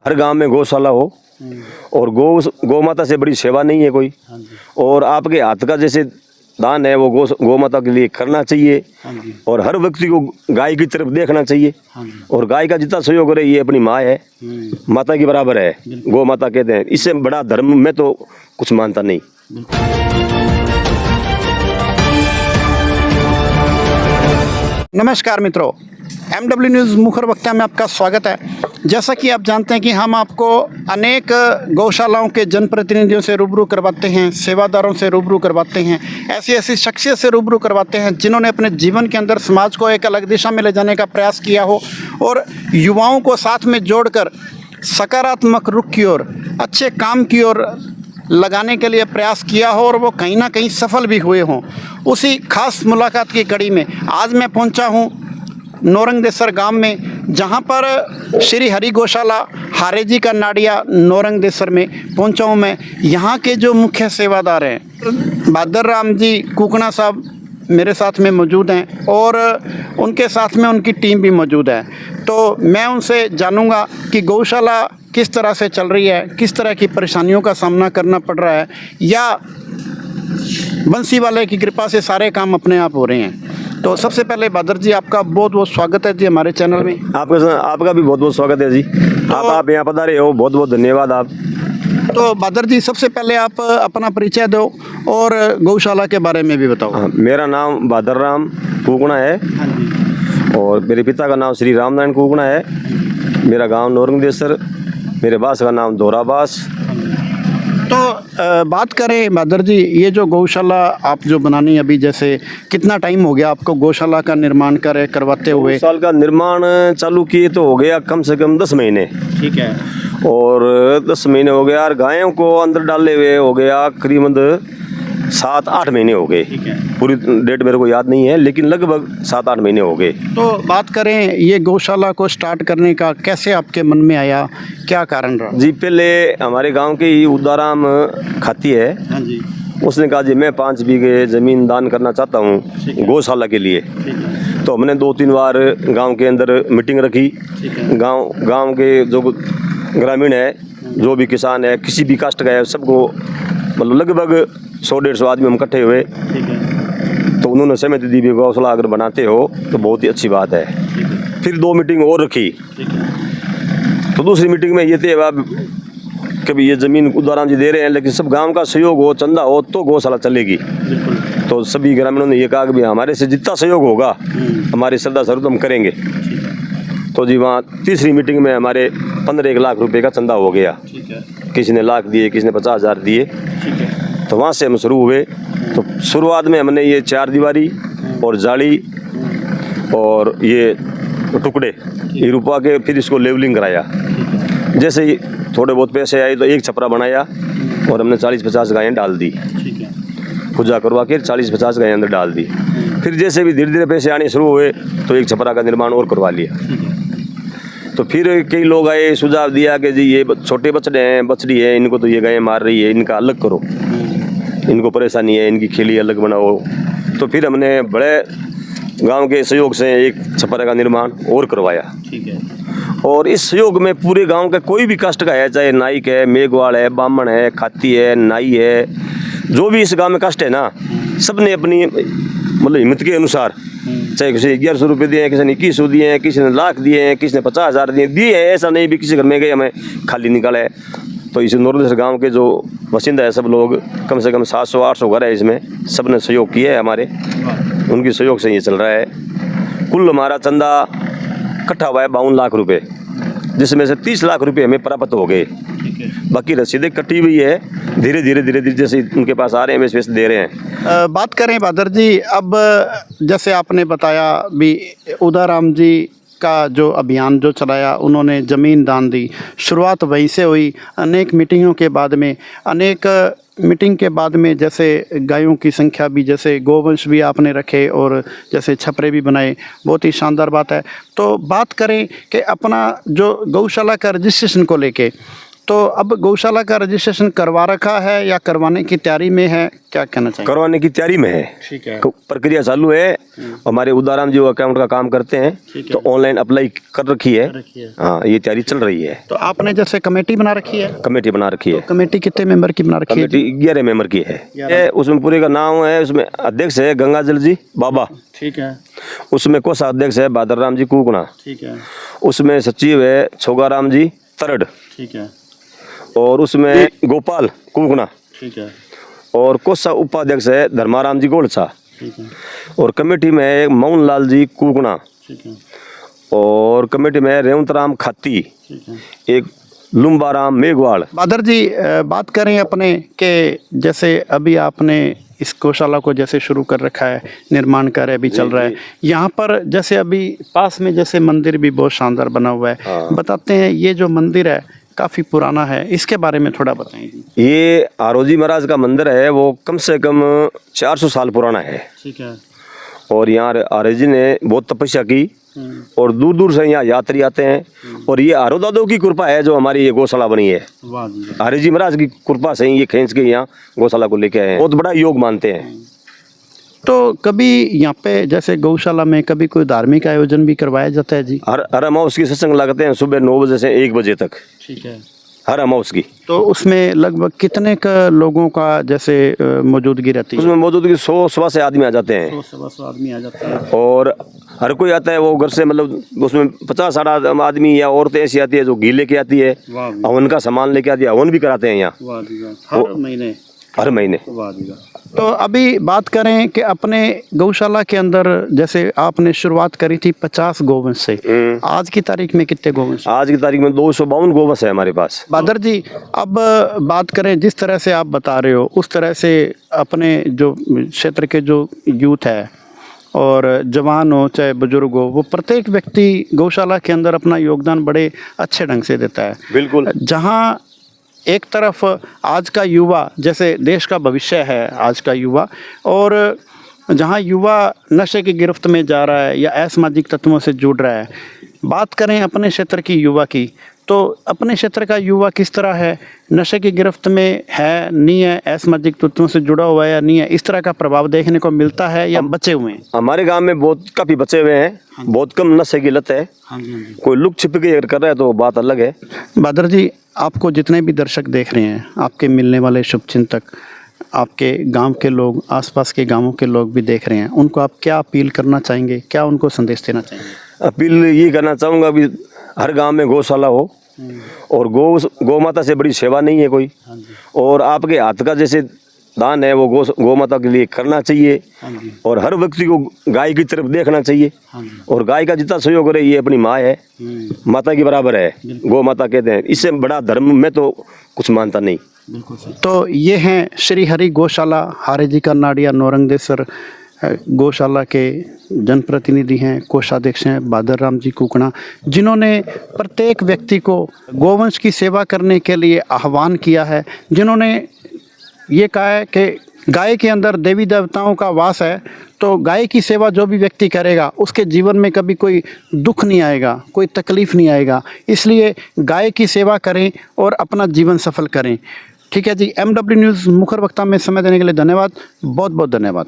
हर गांव में गौशाला हो और गौ माता से बड़ी सेवा नहीं है कोई। और आपके हाथ का जैसे दान है वो गौ माता के लिए करना चाहिए। और हर व्यक्ति को गाय की तरफ देखना चाहिए। और गाय का जितना सहयोग करे ये अपनी माँ है, माता की बराबर है, गौ माता कहते हैं। इससे बड़ा धर्म में तो कुछ मानता नहीं। नमस्कार मित्रों, MW न्यूज़ मुखर वक्ता में आपका स्वागत है। जैसा कि आप जानते हैं कि हम आपको अनेक गौशालाओं के जनप्रतिनिधियों से रूबरू करवाते हैं, सेवादारों से रूबरू करवाते हैं, ऐसी शख्सियत से रूबरू करवाते हैं जिन्होंने अपने जीवन के अंदर समाज को एक अलग दिशा में ले जाने का प्रयास किया हो और युवाओं को साथ में जोड़कर सकारात्मक रुख की ओर, अच्छे काम की ओर लगाने के लिए प्रयास किया हो और वो कहीं ना कहीं सफल भी हुए हों। उसी खास मुलाकात की कड़ी में आज मैं पहुंचा हूं नौरंगदेसर गांव में, जहां पर श्री हरि गौशाला हारे जी का नाड़िया नौरंगदेसर में पहुंचा हूं मैं। यहां के जो मुख्य सेवादार हैं बहादुर राम जी कुकना साहब मेरे साथ में मौजूद हैं और उनके साथ में उनकी टीम भी मौजूद है। तो मैं उनसे जानूंगा कि गौशाला किस तरह से चल रही है, किस तरह की परेशानियों का सामना करना पड़ रहा है, या बंसी वाले की कृपा से सारे काम अपने आप हो रहे हैं। तो सबसे पहले बहादुर जी, आपका बहुत बहुत स्वागत है जी हमारे चैनल में। आपका भी बहुत बहुत स्वागत है जी। आप यहाँ पधारे हो, बहुत बहुत धन्यवाद आप। तो बहादुर जी, सबसे पहले आप अपना परिचय दो और गौशाला के बारे में भी बताओ। मेरा नाम बहादुर राम कुकना है और मेरे पिता का नाम श्री रामनारायण कुकना है। मेरा गांव नौरंगदेसर, मेरे बास का नाम दोराबास। तो बात करें बहादुर जी, ये जो गौशाला आप जो बनानी अभी, जैसे कितना टाइम हो गया आपको गौशाला का निर्माण करवाते हुए? साल का निर्माण चालू किए तो हो गया कम से कम 10 महीने। ठीक है। और 10 महीने हो गया और गायों को अंदर डाले हुए हो गया करीबन 7-8 महीने हो गए। ठीक है। पूरी डेट मेरे को याद नहीं है, लेकिन लगभग 7-8 महीने हो गए। तो बात करें ये गौशाला को स्टार्ट करने का, कैसे आपके मन में आया, क्या कारण रहा? जी, पहले हमारे गांव के ही उदाराम खाती है। हाँ जी। उसने कहा जी मैं 5 बीघे ज़मीन दान करना चाहता हूँ गौशाला के लिए। तो हमने 2-3 बार गांव के अंदर मीटिंग रखी। गांव के जो ग्रामीण है, जो भी किसान है, किसी भी कास्ट का है, सबको मतलब लगभग 100-150 आदमी हम इकट्ठे हुए। तो उन्होंने सहमति दी भी गौशाला अगर बनाते हो तो बहुत ही अच्छी बात है। फिर 2 मीटिंग और रखी। तो दूसरी मीटिंग में ये थे अब कभी ये ज़मीन उदाराम जी दे रहे हैं, लेकिन सब गांव का सहयोग हो, चंदा हो तो गौशाला चलेगी। तो सभी ग्रामीणों ने ये कहा कि भाई हमारे से जितना सहयोग होगा हमारी श्रद्धा स्वरूप हम करेंगे। तो जी वहाँ तीसरी मीटिंग में हमारे 15-1 लाख रुपए का चंदा हो गया। किसी ने लाख दिए, किसी ने 50,000 दिए। तो वहाँ से हम शुरू हुए। तो शुरुआत में हमने ये 4 दीवारी और जाली और ये टुकड़े ये रुपा के फिर इसको लेवलिंग कराया। जैसे ही थोड़े बहुत पैसे आए तो एक छपरा बनाया और हमने 40-50 गायें डाल दी। पूजा करवा के 40-50 गायें अंदर डाल दी। फिर जैसे भी धीरे धीरे पैसे आने शुरू हुए तो एक छपरा का निर्माण और करवा लिया। तो फिर कई लोग आए, सुझाव दिया कि जी ये छोटे बछड़े हैं, बछड़ी है, इनको तो ये गायें मार रही है, इनका अलग करो, इनको परेशानी है, इनकी खेली अलग बनाओ। तो फिर हमने बड़े गांव के सहयोग से एक छपरा का निर्माण और करवाया। ठीक है। और इस सहयोग में पूरे गांव का कोई भी कास्ट का है, चाहे नाइक है, मेघवाल है, ब्राह्मण है, खाती है, नाई है, जो भी इस गांव में कास्ट है ना, सब ने अपनी मतलब हिम्मत के अनुसार, चाहे किसी 1100 रुपये दिए हैं, किसी ने 2100 दिए हैं, किसी ने लाख दिए हैं, किसी ने 50,000 दिए हैं। ऐसा नहीं भी किसी घर में गए हमें खाली निकाला है। तो इस नौरंगदेसर गांव के जो बासिंदा है सब लोग, कम से कम 700-800 घर है, इसमें सब ने सहयोग किया है हमारे। उनके सहयोग से ये चल रहा है। कुल हमारा चंदा इकट्ठा हुआ है 52 लाख रुपए, जिसमें से 30 लाख रुपए हमें प्राप्त हो गए। बाकी रसीदें कटी हुई है, धीरे धीरे जैसे उनके पास आ रहे हैं वैसे दे रहे हैं। बात करें बहादुर जी, अब जैसे आपने बताया भी उदाराम जी का जो अभियान जो चलाया, उन्होंने ज़मीन दान दी, शुरुआत वहीं से हुई। अनेक मीटिंगों के बाद में, मीटिंग के बाद में जैसे गायों की संख्या भी, जैसे गोवंश भी आपने रखे और जैसे छपरे भी बनाए, बहुत ही शानदार बात है। तो बात करें कि अपना जो गौशाला का रजिस्ट्रेशन को लेके, तो अब गौशाला का रजिस्ट्रेशन करवा रखा है या करवाने की तैयारी में है, क्या कहना चाहिए? करवाने की तैयारी में है, ठीक है। प्रक्रिया चालू है। हमारे उदाराम जो अकाउंट का काम करते हैं तो ऑनलाइन अप्लाई कर रखी है। हाँ, ये तैयारी चल रही है। तो आपने जैसे कमेटी बना रखी है? कमेटी बना रखी है। कमेटी कितने मेंबर की बना रखी है? कमेटी 11 मेंबर की है। उसमें पूरे का नाम है, उसमें अध्यक्ष है गंगाजल जी बाबा, ठीक है। उसमें कोषाध्यक्ष है बहादुर राम जी कुकना, ठीक है। उसमें सचिव है छोगाराम जी तरड़, ठीक है। और उसमें गोपाल कुकना, ठीक है। और कोषा उपाध्यक्ष है धर्माराम जी गोलसा, ठीक है। और कमेटी में है मोहन लाल जी कुकना, ठीक है। और कमेटी में है रेवंत राम खाती, ठीक है। एक लुम्बाराम मेघवाल। बादर जी, बात करें अपने के जैसे अभी आपने इस गौशाला को जैसे शुरू कर रखा है, निर्माण कार्य अभी चल रहा है यहाँ पर, जैसे अभी पास में जैसे मंदिर भी बहुत शानदार बना हुआ है। हाँ। बताते हैं ये जो मंदिर है काफ़ी पुराना है, इसके बारे में थोड़ा बताएं जी। ये आरोजी महाराज का मंदिर है, वो कम से कम 400 साल पुराना है। ठीक है। और यहाँ आरोजी ने बहुत तपस्या की और दूर दूर से यहाँ यात्री आते हैं। और ये आरो दादो की कृपा है जो हमारी ये गौशाला बनी है। वाह जी। आरोजी महाराज की कृपा से ही ये खींच के यहाँ गौशाला को लेके आए हैं। बहुत बड़ा योग मानते हैं। तो कभी यहाँ पे जैसे गौशाला में कभी कोई धार्मिक आयोजन भी करवाया जाता है जी? हर अमावस की सत्संग लगते हैं सुबह 9 बजे से 1 बजे तक, ठीक है। हर अमावस की। तो उसमें लगभग कितने का लोगों का जैसे मौजूदगी रहती है? उसमें मौजूदगी 100 सवा से आदमी आ जाते हैं। 100 आदमी आ जाते हैं। और हर कोई आता है, वो घर से मतलब उसमें 50-60 आदमी या औरतें ऐसी आती है जो घी लेके आती है, हवन का सामान लेके आती है, हवन भी कराते हैं यहाँ हर महीने। हर महीने। तो अभी बात करें कि अपने गौशाला के अंदर जैसे आपने शुरुआत करी थी 50 गोवंश से, आज की तारीख में कितने गोवंश? आज की तारीख में 252 गोवंश है हमारे पास। बादर जी, अब बात करें जिस तरह से आप बता रहे हो उस तरह से अपने जो क्षेत्र के जो यूथ है और जवान हो चाहे बुजुर्ग हो, वो प्रत्येक व्यक्ति गौशाला के अंदर अपना योगदान बड़े अच्छे ढंग से देता है। बिल्कुल। जहाँ एक तरफ आज का युवा जैसे देश का भविष्य है, आज का युवा, और जहाँ युवा नशे की गिरफ्त में जा रहा है या असामाजिक तत्वों से जुड़ रहा है। बात करें अपने क्षेत्र की युवा की, तो अपने क्षेत्र का युवा किस तरह है, नशे की गिरफ्त में है नहीं है, असामाजिक तत्वों से जुड़ा हुआ है या नहीं है, इस तरह का प्रभाव देखने को मिलता है या बचे हुए हैं? हमारे गांव में बहुत काफी बचे हुए हैं, बहुत कम नशे की लत है। कोई लुक छिप के कर रहा है तो बात अलग है। बादर जी, आपको जितने भी दर्शक देख रहे हैं, आपके मिलने वाले शुभचिंतक, आपके गांव के लोग, आसपास के गांवों के लोग भी देख रहे हैं, उनको आप क्या अपील करना चाहेंगे, क्या उनको संदेश देना चाहेंगे? अपील ये करना चाहूँगा कि हर गांव में गौशाला हो, और गौ माता से बड़ी सेवा नहीं है कोई। और आपके हाथ का जैसे दान है वो गौ माता के लिए करना चाहिए। और हर व्यक्ति को गाय की तरफ देखना चाहिए। और गाय का जितना सहयोग करे, ये अपनी माँ है, माता की बराबर है, गौ माता कहते हैं। इससे बड़ा धर्म में तो कुछ मानता नहीं। तो ये हैं श्री हरि गौशाला हारेजी का नाडिया नौरंगदेसर गौशाला के जनप्रतिनिधि हैं, कोषाध्यक्ष हैं बहादुर राम जी कुकना, जिन्होंने प्रत्येक व्यक्ति को गोवंश की सेवा करने के लिए आह्वान किया है, जिन्होंने ये कहा है कि गाय के अंदर देवी देवताओं का वास है, तो गाय की सेवा जो भी व्यक्ति करेगा उसके जीवन में कभी कोई दुख नहीं आएगा, कोई तकलीफ़ नहीं आएगा। इसलिए गाय की सेवा करें और अपना जीवन सफल करें। ठीक है जी। MW न्यूज़ मुखर वक्ता में समय देने के लिए धन्यवाद, बहुत बहुत धन्यवाद।